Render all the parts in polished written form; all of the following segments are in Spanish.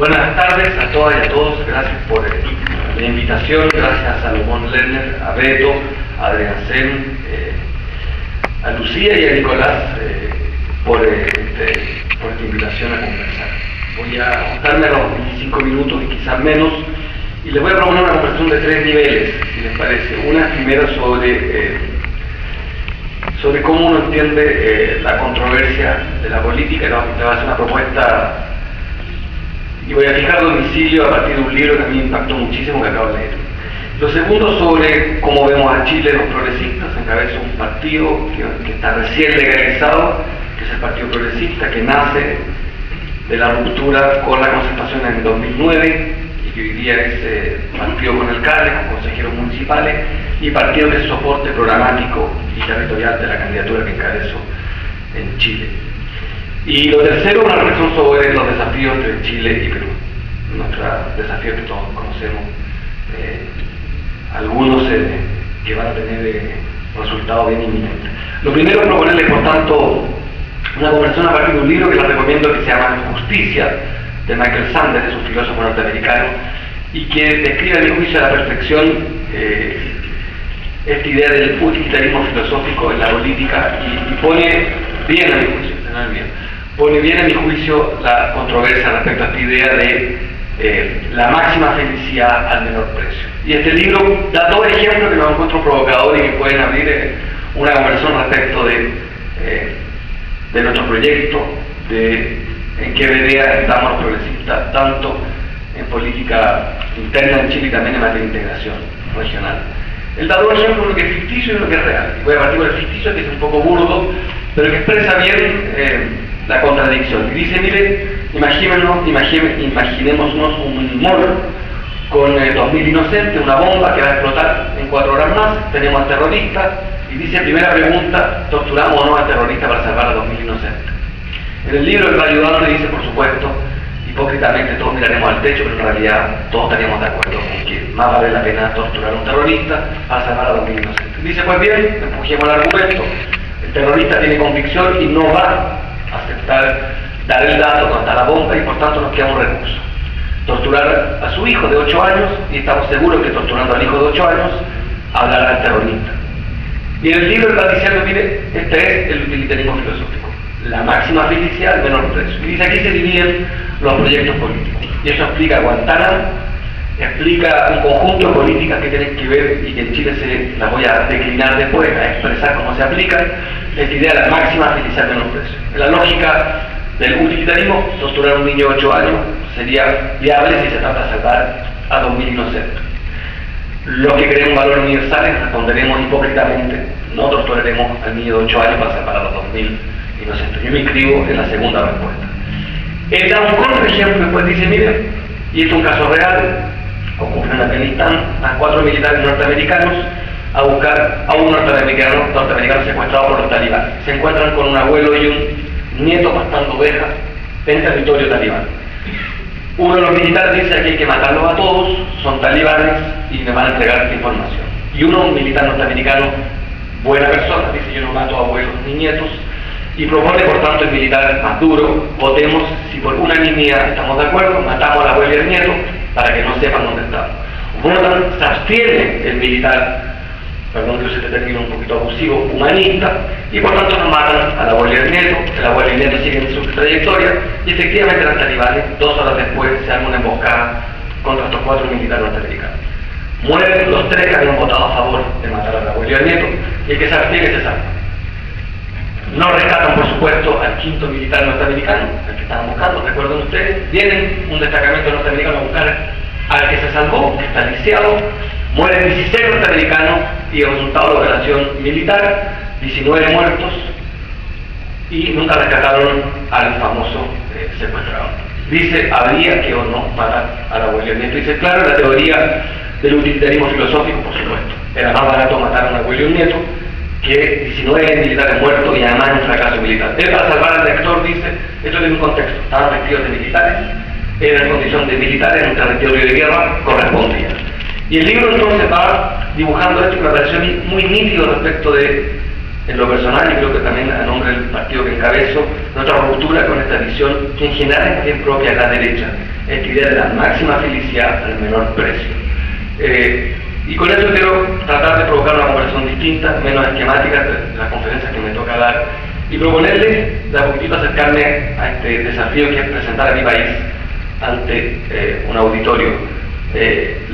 Buenas tardes a todas y a todos, gracias por la invitación, gracias a Salomón Lerner, a Beto, a Adrián Sen, a Lucía y a Nicolás por esta invitación a conversar. Voy a ajustarme a los 25 minutos y quizás menos, y les voy a proponer una conversación de 3 niveles, si les parece. Una primero sobre cómo uno entiende la controversia de la política, y le voy a hacer una propuesta y voy a fijar domicilio a partir de un libro que a mí me impactó muchísimo que acabo de leer. Lo segundo sobre cómo vemos a Chile los progresistas, encabeza un partido que está recién legalizado, que es el Partido Progresista, que nace de la ruptura con la Concertación en 2009 y que hoy día es partido con alcaldes, con consejeros municipales y partido que es soporte programático y territorial de la candidatura que encabezo en Chile. Y lo tercero, una reflexión sobre los desafíos entre Chile y Perú, nuestros desafíos que todos conocemos, algunos que van a tener resultados bien inminentes. Lo primero es proponerles, por tanto, una conversación a partir de un libro que les recomiendo, que se llama Justicia, de Michael Sanders, es un filósofo norteamericano, y que describe, a mi juicio, a la perfección esta idea del utilitarismo filosófico en la política y pone bien, a mi juicio, pone bien a mi juicio la controversia respecto a esta idea de la máxima felicidad al menor precio. Y este libro da 2 ejemplos que los encuentro provocadores y que pueden abrir una conversación respecto de nuestro proyecto, de en qué vereda estamos los progresistas, tanto en política interna en Chile y también en materia de integración regional. Él da 2 ejemplos, uno que es ficticio y uno que es real. Y voy a partir del ficticio, que es un poco burdo, pero que expresa bien la contradicción. Y dice, mire, imaginémonos un mall con 2.000 inocentes, una bomba que va a explotar en 4 horas más, tenemos al terrorista, y dice, primera pregunta, ¿torturamos o no al terrorista para salvar a 2.000 inocentes? En el libro el ayudante dice, por supuesto, hipócritamente todos miraremos al techo, pero en realidad todos estaríamos de acuerdo con que más vale la pena torturar a un terrorista para salvar a 2.000 inocentes. Dice, pues bien, empujemos el argumento, el terrorista tiene convicción y no va a aceptar dar el dato donde está la bomba y por tanto nos queda un recurso. Torturar a su hijo de 8 años y estamos seguros que torturando al hijo de 8 años hablará al terrorista. Y en el libro está diciendo, mire, este es el utilitarismo filosófico, la máxima felicidad al menor precio. Y dice, aquí se dividen los proyectos políticos. Y eso explica Guantánamo, explica un conjunto de políticas que tienen que ver y que en Chile las voy a declinar después, a expresar cómo se aplican, esta idea de la máxima felicidad al menor precio. En la lógica del utilitarismo, torturar a un niño de 8 años sería viable si se trata de salvar a 2.000 inocentes. Los que creen valores universales responderemos hipócritamente, no torturaremos al niño de 8 años para salvar a los 2.000 inocentes. Yo me inscribo en la segunda respuesta. Él da un contraejemplo y después dice, mire, y esto es un caso real, ocurre en Afganistán, a 4 militares norteamericanos a buscar a un norteamericano secuestrado por los talibanes. Se encuentran con un abuelo y un nieto pastando ovejas en territorio talibán. Uno de los militares dice, aquí hay que matarlos a todos, son talibanes y me van a entregar esta información. Y un militar norteamericano, buena persona, dice, yo no mato a abuelos ni nietos, y propone, por tanto, el militar más duro, votemos, si por unanimidad estamos de acuerdo, matamos al abuelo y al nieto para que no sepan dónde estamos. Votan, se abstiene el militar, perdón que use este término un poquito abusivo, humanista, y por tanto nos matan al abuelo y al nieto, el abuelo y el nieto siguen su trayectoria, y efectivamente los talibanes, 2 horas después, se arma una emboscada contra estos 4 militares norteamericanos. Mueren los 3 que habían votado a favor de matar al abuelo y al nieto, y el que se abstiene se salva. No rescatan, por supuesto, al 5º militar norteamericano, al que estaban buscando, recuerden ustedes, vienen un destacamento norteamericano a buscar al que se salvó, que está lisiado, mueren 16 norteamericanos y el resultado de la operación militar, 19 muertos y nunca rescataron al famoso secuestrador. Dice, habría que o no matar a la abuela y al nieto. Dice, claro, la teoría del utilitarismo filosófico, por supuesto, era más barato matar a un abuelo y un nieto que 19 militares muertos y además un fracaso militar. Él, para salvar al lector, dice, esto tiene un contexto, estaban vestidos de militares, eran en condición de militares en un territorio de guerra, correspondía. Y el libro entonces va dibujando esto que me pareció muy nítido respecto de En lo personal, y creo que también a nombre del partido que encabezo, nuestra ruptura con esta visión, que en general es bien propia de la derecha, esta idea de la máxima felicidad al menor precio. Y con eso quiero tratar de provocar una conversación distinta, menos esquemática de las conferencias que me toca dar, y proponerles de a poquitito acercarme a este desafío que es presentar a mi país ante un auditorio.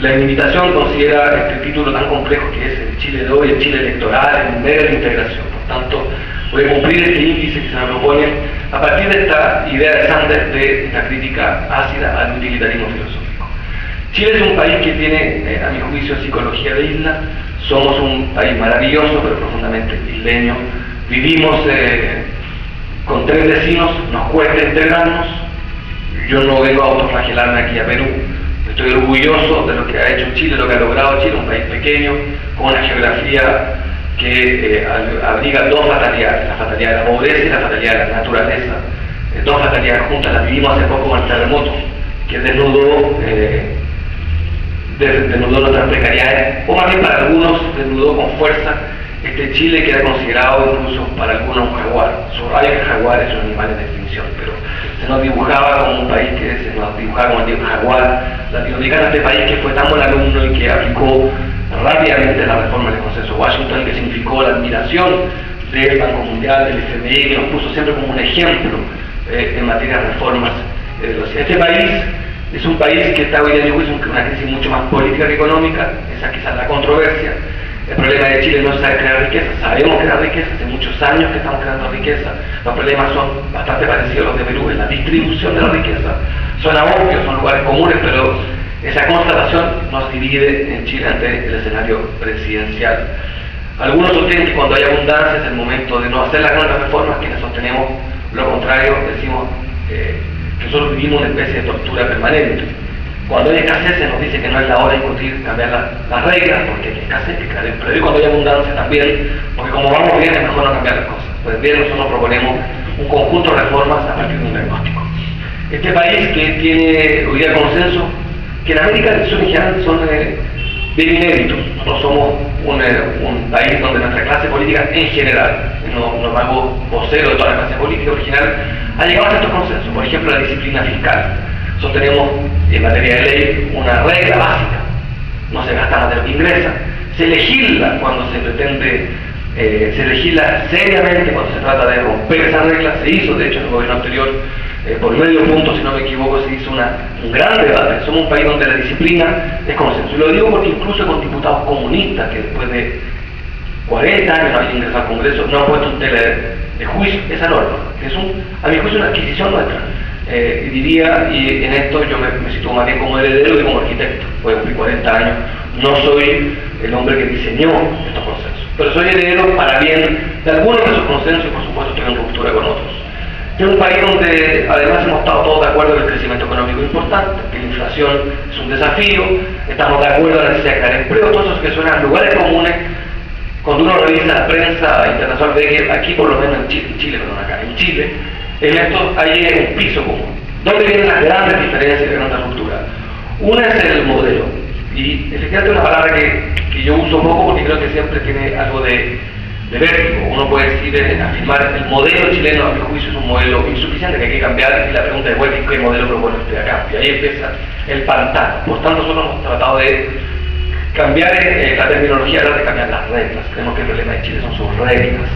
La invitación considera este título tan complejo que es el Chile de hoy, el Chile electoral, en medio de la integración. Por tanto, voy a cumplir este índice que se me propone a partir de esta idea de Sanders, de esta crítica ácida al utilitarismo filosófico. Chile es un país que tiene, a mi juicio, psicología de isla. Somos un país maravilloso, pero profundamente isleño. Vivimos con 3 vecinos, nos cuesta integrarnos. Yo no vengo a autoflagelarme aquí a Perú. Estoy orgulloso de lo que ha hecho Chile, lo que ha logrado Chile, un país pequeño, con una geografía que abriga 2 fatalidades, la fatalidad de la pobreza y la fatalidad de la naturaleza. 2 fatalidades juntas, las vivimos hace poco con el terremoto, que desnudó nuestras precariedades, o más bien para algunos desnudó con fuerza este Chile que era considerado incluso para algunos un jaguar. Subrayo que jaguares son animales de extinción, pero se nos dibujaba como un país que se nos dibujaba como el jaguar latinoamericano, este país que fue tan buen alumno y que aplicó rápidamente la reforma del consenso Washington, que significó la admiración del Banco Mundial, del FMI, que nos puso siempre como un ejemplo en materia de reformas. Este país es un país que está hoy en día en una crisis mucho más política que económica, esa quizás la controversia. El problema de Chile no es saber crear riqueza, sabemos crear riqueza, hace muchos años que estamos creando riqueza. Los problemas son bastante parecidos a los de Perú en la distribución de la riqueza. Son obvios, son lugares comunes, pero esa constatación nos divide en Chile ante el escenario presidencial. Algunos sostienen que cuando hay abundancia es el momento de no hacer las grandes reformas, quienes sostenemos lo contrario, decimos que nosotros vivimos una especie de tortura permanente. Cuando hay escasez se nos dice que no es la hora de discutir, cambiar las reglas, porque hay escasez, que crear empleo. Y cuando hay abundancia también, porque como vamos bien es mejor no cambiar las cosas. Pues bien, nosotros proponemos un conjunto de reformas a partir de un diagnóstico. Este país que tiene hoy día consenso, que en América del Sur en general son bien inéditos. Nosotros somos un país donde nuestra clase política en general, no hago vocero de toda la clase política original, ha llegado a ciertos consensos. Por ejemplo, la disciplina fiscal. Nosotros tenemos en materia de ley una regla básica, no se gasta más de lo que ingresa, se legisla cuando se pretende, se legisla seriamente cuando se trata de romper esa regla. Se hizo, de hecho, en el gobierno anterior, por medio punto, si no me equivoco, se hizo un gran debate. Somos un país donde la disciplina es consenso. Y lo digo porque incluso con diputados comunistas que después de 40 años no habían ingresado al Congreso, no han puesto en tela de juicio esa norma, que es a mi juicio, una adquisición nuestra. Y diría, y en esto yo me sitúo más bien como heredero que como arquitecto. Voy a cumplir 40 años, no soy el hombre que diseñó estos consensos, pero soy heredero para bien de algunos de esos consensos y por supuesto estoy en ruptura con otros. Es un país donde además hemos estado todos de acuerdo que el crecimiento económico es importante, que la inflación es un desafío, estamos de acuerdo en la necesidad de crear empleo, todos esos que suenan lugares comunes. Cuando uno revisa la prensa internacional ve que aquí, por lo menos en Chile, en esto hay un piso común. ¿Dónde vienen las grandes diferencias de grandes rupturas? Una es el modelo, y efectivamente una palabra que yo uso poco porque creo que siempre tiene algo de vértigo. Uno puede decir, afirmar el modelo chileno, a mi juicio, es un modelo insuficiente que hay que cambiar, y la pregunta es, bueno, ¿qué modelo propone usted acá? Y ahí empieza el pantano. Por tanto, nosotros hemos tratado de cambiar la terminología, de cambiar las reglas. Creemos que el problema de Chile son sus reglas.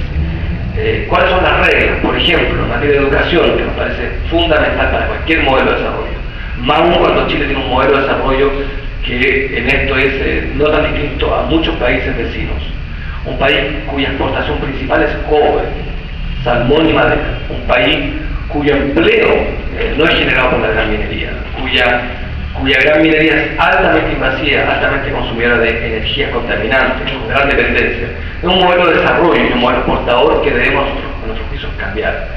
¿Cuáles son las reglas? Por ejemplo, en materia de educación, que nos parece fundamental para cualquier modelo de desarrollo, más aún cuando Chile tiene un modelo de desarrollo que en esto es no tan distinto a muchos países vecinos. Un país cuya exportación principal es cobre, salmón y madera. Un país cuyo empleo no es generado por la gran minería, cuya gran minería es altamente invasiva, altamente consumidora de energías contaminantes, con gran dependencia. Es un modelo de desarrollo y un modelo exportador que debemos, a nuestros juicios, cambiar.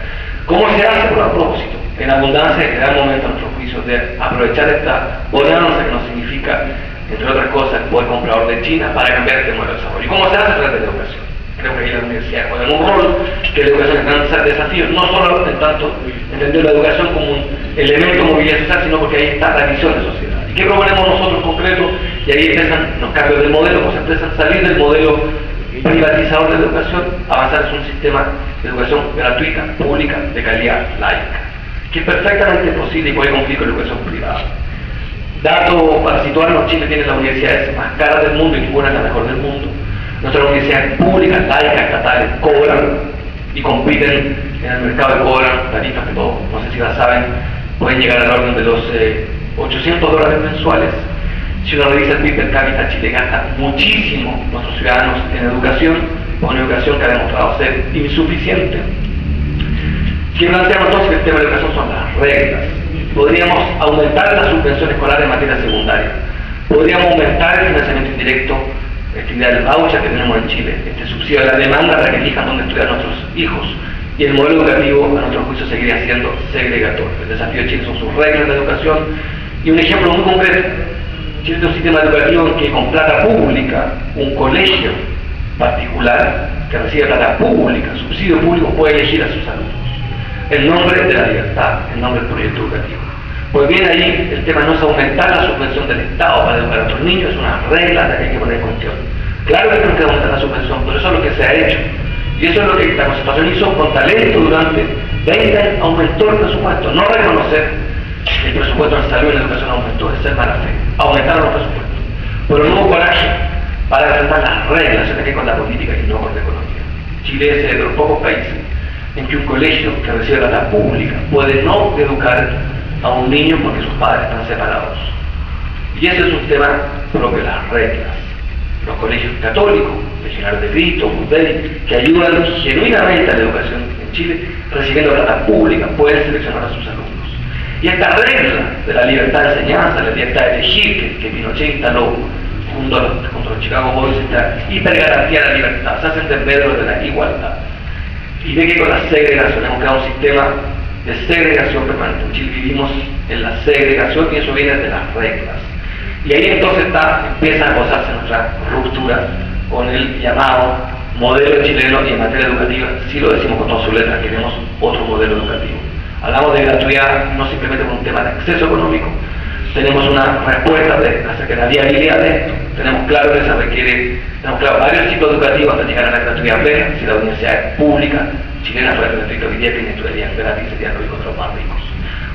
¿Cómo se hace? Por a propósito, en abundancia, en gran momento, a nuestros juicios, de aprovechar esta bonanza que nos significa, entre otras cosas, el poder comprador de China, para cambiar este modelo de desarrollo. ¿Y cómo se hace? A través de la educación. Creo que ahí las universidades juegan un rol, que la educación es un gran desafío, no solo en tanto entender la educación como un elemento de movilidad social, sino porque ahí está la visión de sociedad. ¿Y qué proponemos nosotros en concreto? Y ahí empiezan los cambios del modelo, pues empiezan a salir del modelo privatizador de la educación, avanzar hacia un sistema de educación gratuita, pública, de calidad, laica, que es perfectamente posible y puede cumplir con la educación privada. Dato para situarnos: Chile tiene las universidades más caras del mundo y ninguna es la mejor del mundo. Nuestras universidades públicas, laicas, estatales, cobran y compiten en el mercado y cobran tarifas que todos, no sé si las saben, pueden llegar al orden de los $800 mensuales. Si uno revisa el PIB per cápita, Chile gasta muchísimo nuestros ciudadanos en educación, una educación que ha demostrado ser insuficiente. Si planteamos entonces que el tema de la educación son las reglas, podríamos aumentar la subvención escolar en materia secundaria, podríamos aumentar el financiamiento indirecto, actividad del voucher que tenemos en Chile, este subsidio de la demanda para que elijan dónde estudiar nuestros hijos, y el modelo educativo, a nuestro juicio, seguiría siendo segregatorio. El desafío de Chile son sus reglas de educación, y un ejemplo muy concreto: Chile tiene un sistema educativo en que con plata pública, un colegio particular que recibe plata pública, subsidio público, puede elegir a sus alumnos en nombre de la libertad, en nombre del proyecto educativo. Pues bien, ahí el tema no es aumentar la subvención del Estado para educar a otros niños, es una regla de que hay que poner en cuestión. Claro que tenemos que aumentar la subvención, pero eso es lo que se ha hecho. Y eso es lo que la Concertación hizo con talento durante 20 años, aumentó el presupuesto, no reconocer que el presupuesto en salud y en educación aumentó, es ser mala fe, aumentaron los presupuestos. Pero no hubo coraje para enfrentar las reglas, se que con la política y no con la economía. Chile es de los pocos países en que un colegio que recibe plata pública puede no educar a un niño porque sus padres están separados. Y ese es un tema propio de las reglas. Los colegios católicos, Legionarios de Cristo, Budel, que ayudan genuinamente a la educación en Chile, recibiendo plata pública, pueden seleccionar a sus alumnos. Y esta regla de la libertad de enseñanza, la libertad de elegir, que Pinochet instaló junto a los Chicago Boys, esta hipergarantía de la libertad, se hacen desmedros de la igualdad. Y ve que con la segregación hemos creado un sistema de segregación permanente. En Chile vivimos en la segregación y eso viene de las reglas. Y ahí entonces empieza a gozarse nuestra ruptura con el llamado modelo chileno, y en materia educativa, si lo decimos con todas sus letras, queremos otro modelo educativo. Hablamos de gratuidad no simplemente por un tema de acceso económico, tenemos una respuesta acerca de la viabilidad de esto. Tenemos claro que se requiere, varios ciclos educativos hasta llegar a la gratuidad plena. Si la universidad es pública chilena fuera gratuita, hoy día quienes estudiarían gratis serían los ricos de los más ricos.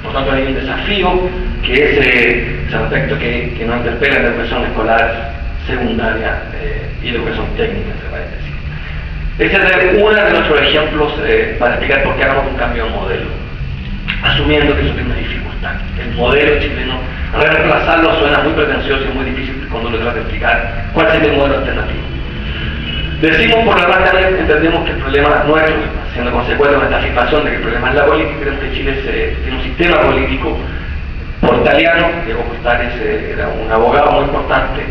Por tanto, hay un desafío que es ese aspecto que nos interpela en la educación escolar secundaria y educación técnica, entre paréntesis. Este es uno de nuestros ejemplos para explicar por qué hagamos un cambio de modelo, asumiendo que eso tiene una dificultad. El modelo chileno, reemplazarlo suena muy pretencioso y muy difícil cuando uno trata de explicar cuál sería el modelo alternativo. Decimos por la parte que entendemos que el problema nuestro, siendo consecuente de esta afirmación de que el problema es la política, creemos que Chile tiene un sistema político portaliano. Diego Portales era un abogado muy importante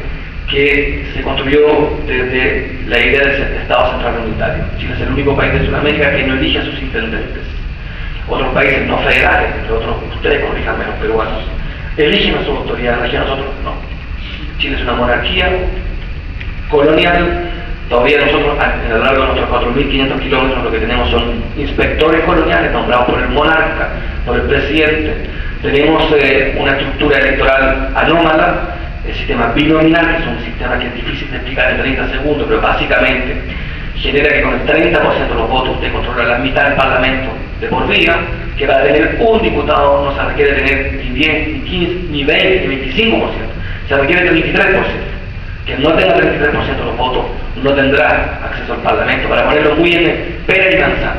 que se construyó desde la idea del Estado central unitario. Chile es el único país de Sudamérica que no elige a sus intendentes. Otros países no federales, entre otros, ustedes corrijanme, los peruanos, eligen a su autoridad, eligen a nosotros no. Chile es una monarquía colonial. Todavía nosotros, a lo largo de nuestros 4.500 kilómetros, lo que tenemos son inspectores coloniales nombrados por el monarca, por el presidente. Tenemos una estructura electoral anómala, el sistema binominal, que es un sistema que es difícil de explicar en 30 segundos, pero básicamente genera que con el 30% de los votos usted controla la mitad del parlamento de por vida, que para tener un diputado no se requiere tener ni 10, ni 15, ni 20, ni 25%, se requiere del 23%. Que no tenga 33% de los votos no tendrá acceso al Parlamento, para ponerlo muy en pera y manzanas.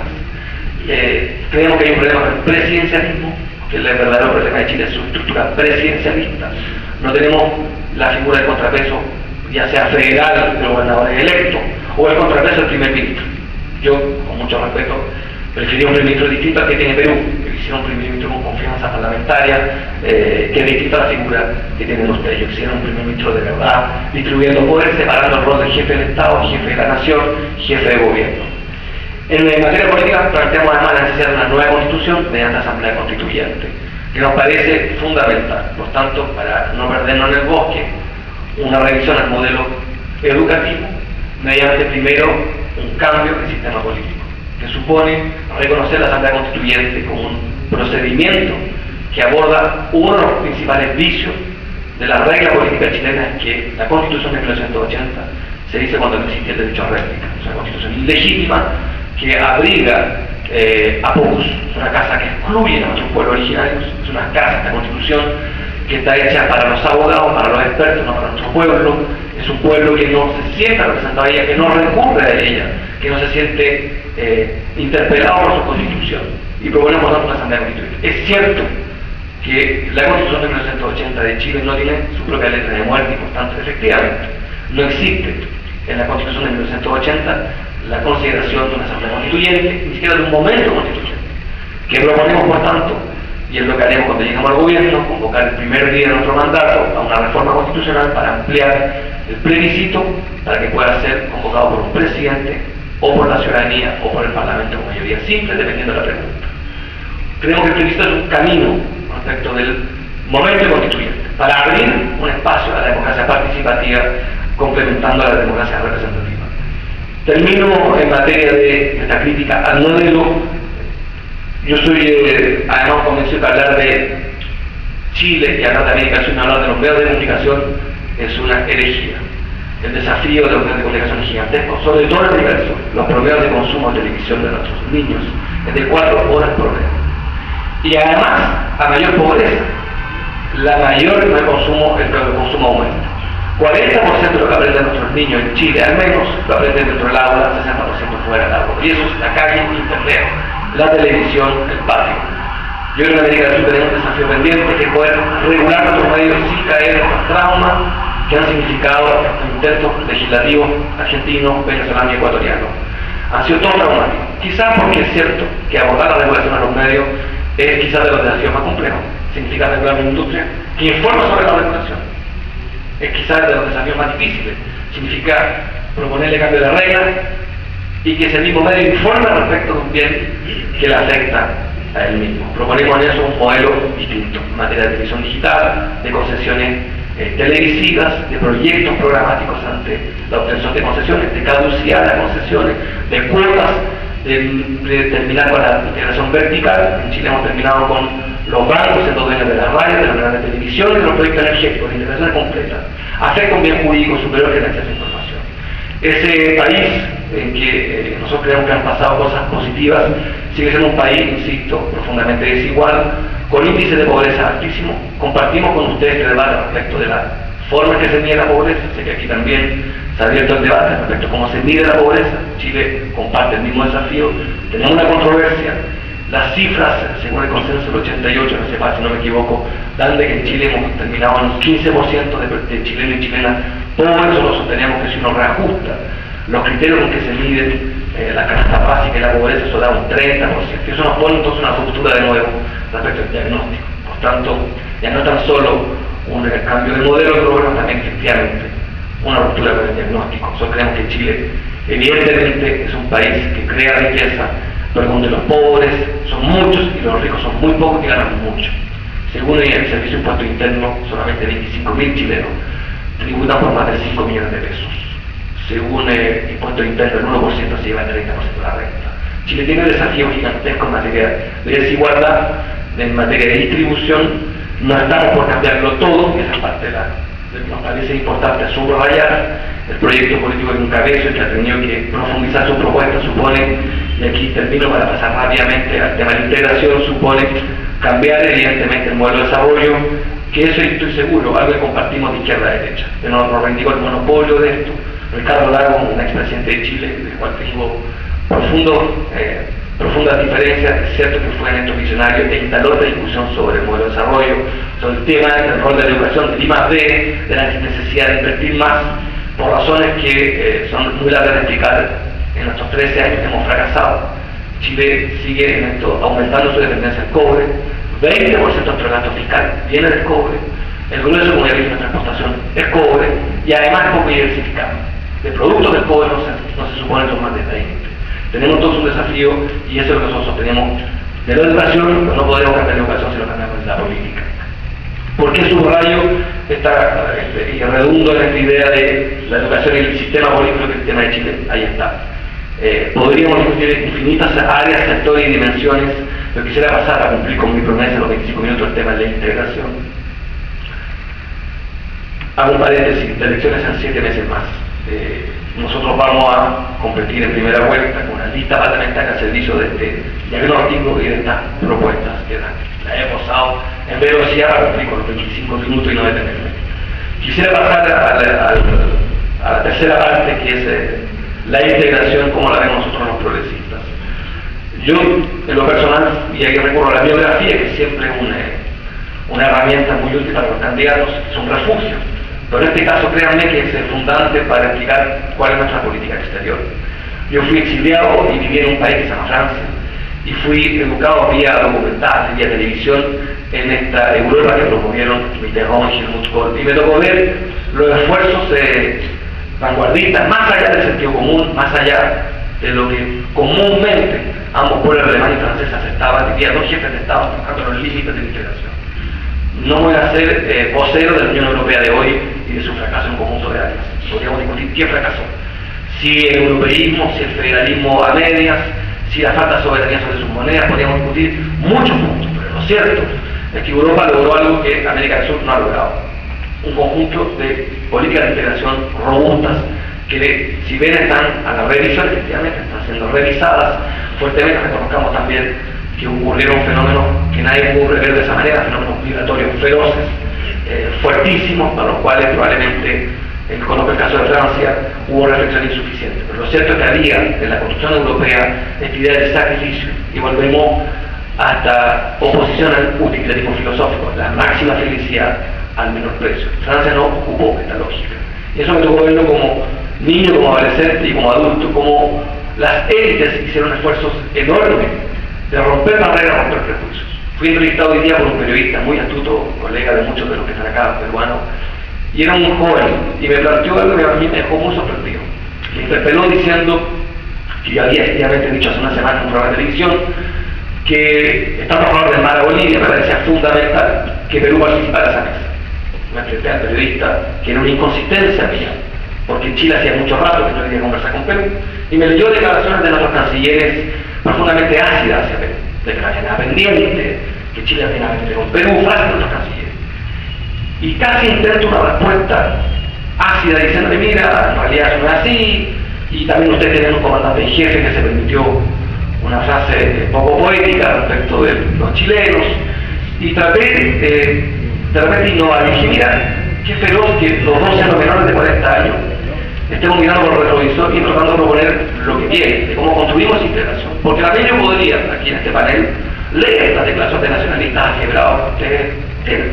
Creemos que hay un problema con el presidencialismo, que el verdadero problema de Chile es su estructura presidencialista. No tenemos la figura del contrapeso, ya sea federal de los gobernadores electos, o el contrapeso del primer ministro. Yo, con mucho respeto, preferiría un primer ministro distinto al que tiene Perú, que quisiera un primer ministro con confianza parlamentaria, que es distinto a la figura que tienen ustedes. Yo quisiera un primer ministro de verdad, distribuyendo poder, separando el rol del jefe del Estado, jefe de la nación, jefe de gobierno. En materia política planteamos además la necesidad de una nueva constitución mediante asamblea constituyente, que nos parece fundamental. Por tanto, para no perdernos en el bosque, una revisión al modelo educativo mediante primero un cambio del sistema político, que supone reconocer la Asamblea Constituyente como un procedimiento que aborda uno de los principales vicios de la regla política chilena, es que la Constitución de 1980 se dice cuando no existía el derecho a réplica. Es una constitución ilegítima que abriga a pocos. Es una casa que excluye a nuestros pueblos originarios. Es una casa, esta constitución, que está hecha para los abogados, para los expertos, no para nuestro pueblo. Es un pueblo que no se sienta representado a ella, que no recurre a ella, que no se siente interpelado por su constitución. Y proponemos por tanto una asamblea constituyente. Es cierto que la Constitución de 1980 de Chile no tiene su propia letra de muerte y por tanto efectivamente no existe en la Constitución de 1980 la consideración de una asamblea constituyente, ni siquiera de un momento constituyente. Que proponemos por tanto, y es lo que haremos cuando lleguemos al gobierno, convocar el primer día de nuestro mandato a una reforma constitucional para ampliar el plebiscito para que pueda ser convocado por un presidente o por la ciudadanía o por el Parlamento con mayoría simple, dependiendo de la pregunta. Creemos que el plebiscito es un camino respecto del momento constituyente para abrir un espacio a la democracia participativa complementando a la democracia representativa. Termino en materia de esta crítica al modelo. Yo soy además convencido que hablar de Chile y hablar de América del Sur, hablar de los medios de comunicación es una herejía. El desafío de los medios de comunicación es gigantesco, sobre todo en América del Sur. Los promedios de consumo de televisión de nuestros niños es de 4 horas por mes. Y además, a mayor pobreza, la mayor el consumo aumenta. 40% de lo que aprenden nuestros niños en Chile, al menos, lo aprenden dentro del aula, 60% fuera del aula. Y eso es la calle, internet, la televisión, el patio. Yo creo que en América del Sur tenemos un desafío pendiente, que es poder regular nuestros medios sin caer en los traumas que han significado estos intentos legislativos argentinos, venezolanos y ecuatorianos. Han sido todos traumáticos. Quizás porque es cierto que abordar la regulación de los medios es quizás de los desafíos más complejos. Significa regular una industria que informa sobre la regulación. Es quizás de los desafíos más difíciles. Significa proponerle cambio de reglas y que ese mismo medio informe respecto de un bien que le afecta a él mismo. Proponemos en eso un modelo distinto en materia de televisión digital, de concesiones televisivas, de proyectos programáticos ante la obtención de concesiones, de caducidad de las concesiones, de cuotas, de terminar con la integración vertical. En Chile hemos terminado con los bancos siendo dueños de las radios, de los canales de televisión y de los proyectos energéticos, de integración completa. Afecta un bien jurídico superior que el acceso a información. Ese país en que nosotros creemos que han pasado cosas positivas sigue siendo un país, insisto, profundamente desigual, con índices de pobreza altísimos. Compartimos con ustedes este debate respecto de la forma en que se mide la pobreza. Sé que aquí también se ha abierto el debate respecto a cómo se mide la pobreza. Chile comparte el mismo desafío. Tenemos una controversia. Las cifras, según el consenso del 88, no sé más si no me equivoco, dan de que en Chile hemos terminado en un 15% de chilenos y chilenas pobres. Nosotros sostenemos que si uno reajusta los criterios con que se miden la canasta básica y la pobreza, eso da un 30%. Y eso nos pone entonces una ruptura de nuevo respecto al diagnóstico. Por tanto, ya no es tan solo un cambio de modelo, pero bueno, también efectivamente una ruptura con el diagnóstico. Nosotros creemos que Chile evidentemente es un país que crea riqueza, pero donde los pobres son muchos y los ricos son muy pocos y ganan mucho. Según el Servicio de Impuesto Interno, solamente 25.000 chilenos tributan por más de 5 millones de pesos. Según el impuesto interno, el 1% se lleva el 30% de la renta. Chile tiene desafíos gigantescos en materia de desigualdad, en materia de distribución. No estamos por cambiarlo todo, y esa es parte de lo que nos parece importante subrayar. El proyecto político que encabezo y que ha tenido que profundizar su propuesta supone, y aquí termino para pasar rápidamente al tema de la integración, supone cambiar evidentemente el modelo de desarrollo, que eso estoy seguro, algo que compartimos de izquierda a derecha. Yo no reivindico el monopolio de esto. Ricardo Lagos, un expresidente de Chile, del cual tengo profundas diferencias, es cierto que fue en estos visionarios e instaló esta discusión sobre el modelo de desarrollo, sobre el tema del rol de la educación, del I+D, de la necesidad de invertir más, por razones que son muy largas de explicar. En estos 13 años que hemos fracasado. Chile sigue en esto, aumentando su dependencia del cobre, 20% de nuestro gasto fiscal viene del cobre, el grueso, como ya dije, de nuestra exportación es cobre, y además es poco diversificado. De productos del cobre no se supone que son más de 20. Tenemos todos un desafío, y eso es lo que nosotros tenemos de la educación, pero no podemos cambiar la educación si lo cambiamos en la política. ¿Por qué subrayo y redundo en esta idea de la educación y el sistema político que el tema de Chile? Ahí está. Podríamos discutir infinitas áreas, sectores y dimensiones, pero quisiera pasar a cumplir con mi promesa los 25 minutos el tema de la integración. Hago un paréntesis, las elecciones en 7 meses más. Nosotros vamos a competir en primera vuelta con una lista parlamentaria al servicio de este diagnóstico y de estas propuestas que la he posado en velocidad para cumplir con los 25 minutos y no detenerme. Quisiera pasar a la tercera parte, que es la integración como la vemos nosotros los progresistas. Yo, en lo personal, y ahí recurro a la biografía, que siempre es una herramienta muy útil para los candidatos, es un refugio. Pero en este caso, créanme que es fundante para explicar cuál es nuestra política exterior. Yo fui exiliado y viví en un país que se llama Francia, y fui educado vía documental, vía televisión, en esta Europa que promovieron Mitterrand y Helmut Kohl. Y me tocó ver los esfuerzos vanguardistas, más allá del sentido común, más allá de lo que comúnmente ambos pueblos, alemán y francés, aceptaban. Vivía dos jefes de Estado trabajando los límites de la integración. No voy a ser vocero de la Unión Europea de hoy y de su fracaso en un conjunto de áreas. Podríamos discutir quién fracasó. Si el europeísmo, si el federalismo a medias, si la falta de soberanía sobre sus monedas. Podríamos discutir muchos puntos, pero lo cierto es que Europa logró algo que América del Sur no ha logrado: un conjunto de políticas de integración robustas que, si bien están a la revisión, efectivamente están siendo revisadas fuertemente. Reconozcamos también que ocurrieron fenómenos que nadie pudo prever de esa manera, fenómenos migratorios feroces, fuertísimos, para los cuales probablemente, conozco el caso de Francia, hubo reflexión insuficiente. Pero lo cierto es que había en la construcción europea esta idea del sacrificio, y volvemos hasta oposición al utilitarismo filosófico, la máxima felicidad al menor precio. Francia no ocupó esta lógica. Y eso me tocó verlo como niño, como adolescente y como adulto, como las élites hicieron esfuerzos enormes de romper barreras, romper prejuicios. Fui entrevistado hoy día por un periodista muy astuto, colega de muchos de los que están acá, peruanos, y era un joven, y me planteó algo que a mí me dejó muy sorprendido. Me interpeló diciendo que yo había efectivamente dicho hace una semana en un programa de televisión que, estando a favor del mar a Bolivia, me parecía fundamental que Perú participara en esa mesa. Me enfrenté al periodista, que era una inconsistencia mía, porque en Chile hacía mucho rato que no quería conversar con Perú, y me leyó declaraciones de nuestros cancilleres profundamente ácidas hacia Perú, de que la había nada pendiente, que Chile había nada pendiente con Perú, frases de nuestros cancilleres. Y casi intento una respuesta ácida diciéndole: mira, en realidad eso no es así, y también ustedes tienen un comandante en jefe que se permitió una frase poco poética respecto de los chilenos, y traté de repente innovar. Y dije: mira, qué feroz que los dos sean los menores de 40 años estemos mirando por el retrovisor y tratando de proponer lo que quieren, de cómo construimos integración. Porque también yo podría, aquí en este panel, leer estas declaraciones de nacionalistas quebrados que ustedes tienen,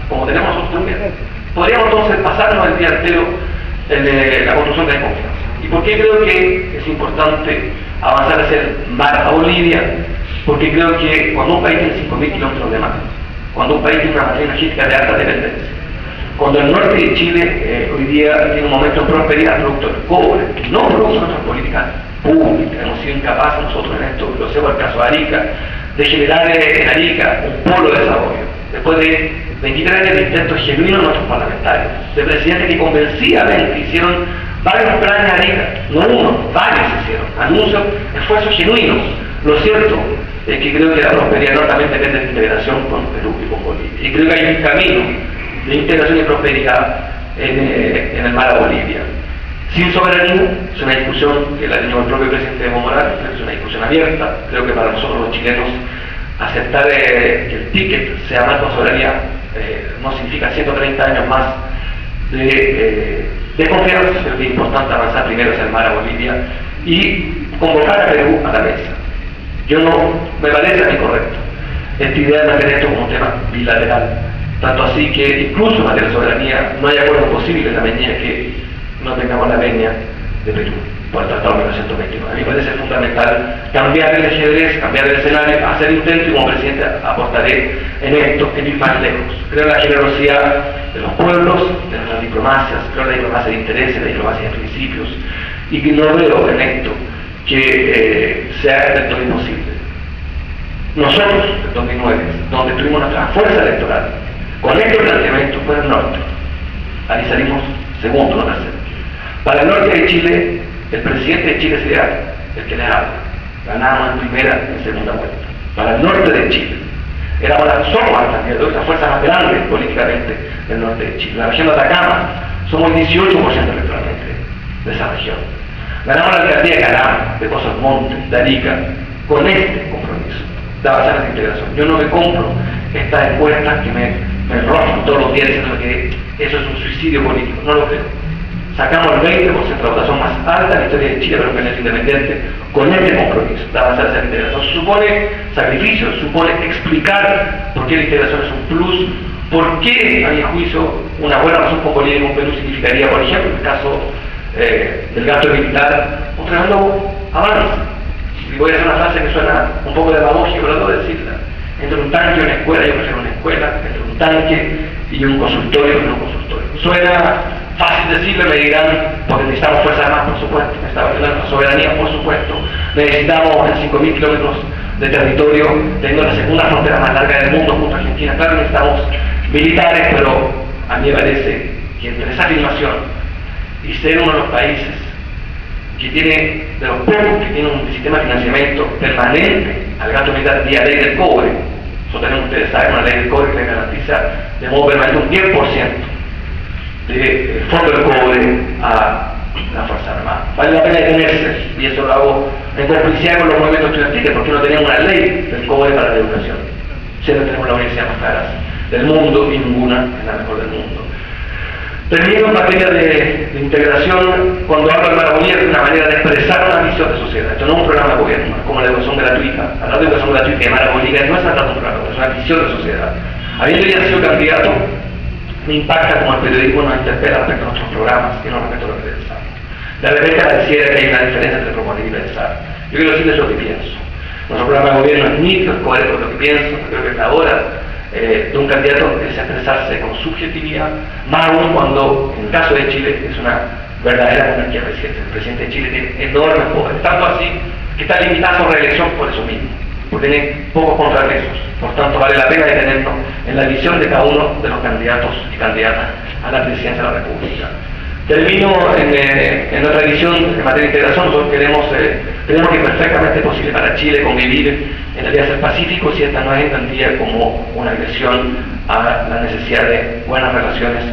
como tenemos nosotros también. Podríamos entonces pasarnos el día entero en la construcción de confianza. ¿Y por qué creo que es importante avanzar hacia el mar a Bolivia? Porque creo que cuando un país tiene 5.000 kilómetros de mar, cuando un país tiene una matriz energética de alta dependencia, cuando el norte de Chile hoy día tiene un momento de prosperidad producto del cobre, no producto de nuestras políticas públicas, hemos sido incapaces nosotros en esto, lo sé por el caso de Arica, de generar en Arica un polo de desarrollo, después de 23 años de intentos genuinos de nuestros parlamentarios, de presidentes que convencidamente hicieron varios planes de Arica, no uno, varios hicieron, anuncios, esfuerzos genuinos. Lo cierto es que creo que la prosperidad norteamericana depende de la integración con Perú y con Bolivia, y creo que hay un camino de integración y prosperidad en el mar a Bolivia. Sin soberanía, es una discusión que la dijo el propio presidente Evo Morales, creo que es una discusión abierta. Creo que para nosotros los chilenos aceptar que el ticket sea más con soberanía no significa 130 años más de confianza. Creo que es importante avanzar primero hacia el mar a Bolivia y convocar a Perú a la mesa. Yo no me parece a mí correcto esta idea de mantener esto como un tema bilateral. Tanto así que incluso en materia de soberanía no hay acuerdo posible en la medida que no tengamos la venia de Perú por el Tratado de 1929. A mí me parece fundamental cambiar el ajedrez, cambiar el escenario, hacer intento, y como presidente aportaré en esto, en ir más lejos. Creo en la generosidad de los pueblos, de nuestras diplomacias, creo en la diplomacia de intereses, la diplomacia de principios, y que no veo en esto que sea del todo imposible. Nosotros, en 2009, donde tuvimos nuestra fuerza electoral, con este planteamiento fue el norte. Ahí salimos segundo, no tercero. Para el norte de Chile, el presidente de Chile sería el que les habla. Ganábamos en primera y en segunda vuelta. Para el norte de Chile, somos hasta el día de hoy la fuerza más grande políticamente del norte de Chile. La región de Atacama somos el 18% electoralmente. de esa región. Ganamos la alcaldía de Calama, de Pozos Montes, de Arica, con este compromiso de avanzar esa integración. Yo no me compro estas encuestas que me rozan todos los días diciendo que eso es un suicidio político, no lo creo. Sacamos el 20% de la votación más alta en la historia de Chile, pero que no es independiente, con este compromiso de avanzar esa integración. Supone sacrificio, supone explicar por qué la integración es un plus, por qué, a mi juicio, una buena razón con Bolivia y con Perú significaría, por ejemplo, en el caso del gasto militar, un tremendo avance. Y voy a hacer una frase que suena un poco de demagogia, pero no decirla. Entre un tanque y una escuela, yo prefiero una escuela, entre un tanque y un consultorio, no un consultorio. Suena fácil decirlo, me dirán, porque necesitamos fuerza armada, por supuesto, necesitamos nuestra soberanía, por supuesto, necesitamos en 5.000 kilómetros de territorio, teniendo la segunda frontera más larga del mundo junto a Argentina, claro, necesitamos militares, pero a mí me parece que entre esa afirmación y ser uno de los países que tiene, de los pocos que tiene un sistema de financiamiento permanente al gasto militar vía ley del cobre, eso tenemos, ustedes saben, una ley del cobre que le garantiza de modo permanente un 10% de fondo del cobre a la Fuerza Armada. Vale la pena detenerse, y eso lo hago en complicidad con los movimientos estudiantiles, porque no tenemos una ley del cobre para la educación. Siempre tenemos la universidad más cara del mundo y ninguna es la mejor del mundo. Termino en materia de integración, cuando hablo de Marabolía es una manera de expresar una visión de sociedad. Esto no es un programa de gobierno, como la educación gratuita. Hablar de educación gratuita y Marabolía no es hablar de un programa, es una visión de sociedad. Habiendo ya sido candidato, me impacta como el periodismo nos interpela respecto a nuestros programas y no respecto a lo que pensamos. De repente pareciera que hay una diferencia entre proponer y pensar. Yo quiero decirles lo que pienso. Nuestro programa de gobierno es nítido, es coherente con lo que pienso, creo que es la hora de un candidato que desea expresarse con subjetividad, más aún cuando, en el caso de Chile, es una verdadera monarquía presidencial. El presidente de Chile tiene enormes poderes, tanto así que está limitado a su reelección por eso mismo, porque tiene pocos contrapesos. Por tanto, vale la pena detenernos en la visión de cada uno de los candidatos y candidatas a la presidencia de la República. Termino en nuestra visión en materia de integración. Nosotros creemos que es perfectamente posible para Chile convivir en Alianza del Pacífico si esta no es entendida como una agresión a la necesidad de buenas relaciones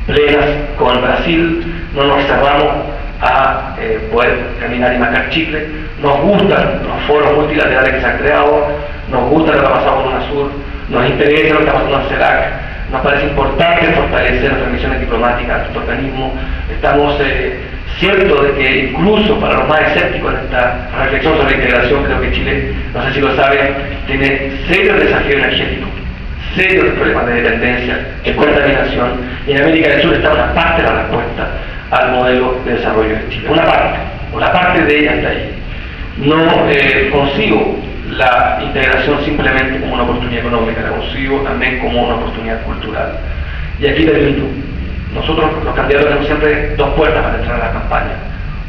plenas con Brasil. No nos cerramos a poder caminar y marcar Chile. Nos gustan los foros multilaterales que se han creado, nos gusta lo que ha pasado con UNASUR, nos interesa lo que está pasando en CELAC. Nos parece importante fortalecer nuestras misiones diplomáticas, nuestro organismo. Estamos ciertos de que incluso para los más escépticos en esta reflexión sobre integración, creo que Chile, no sé si lo saben, tiene serios desafíos energéticos, serios problemas de dependencia, de contaminación, y en América del Sur está una parte de la respuesta al modelo de desarrollo de Chile. Una parte, o la parte de ella está ahí. No consigo la integración simplemente como una oportunidad económica, la consigo también como una oportunidad cultural. Y aquí termino. Nosotros, los candidatos, tenemos siempre dos puertas para entrar a la campaña,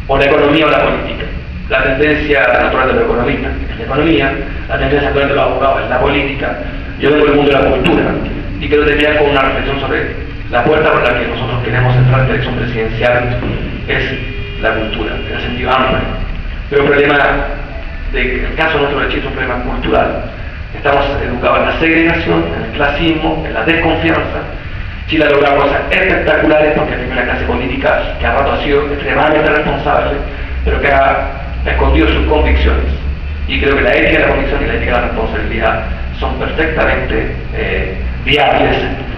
o la economía o la política. La tendencia natural de los economistas es la economía, la tendencia natural de los abogados es la política. Yo vengo del mundo de la cultura y quiero terminar con una reflexión sobre la puerta por la que nosotros queremos entrar en la elección presidencial, es la cultura, en el sentido amplio. Pero el problema el caso nuestro de Chile es un problema cultural. Estamos educados en la segregación, en el clasismo, en la desconfianza. Chile ha logrado cosas espectaculares porque tiene una clase política que a rato ha sido extremadamente responsable, pero que ha escondido sus convicciones. Y creo que la ética de la convicción y la ética de la responsabilidad son perfectamente viables.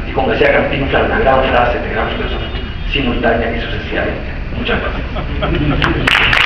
Y como decía Cantinflas, una gran frase de gran filósofo, simultánea y sucesivamente. Muchas gracias.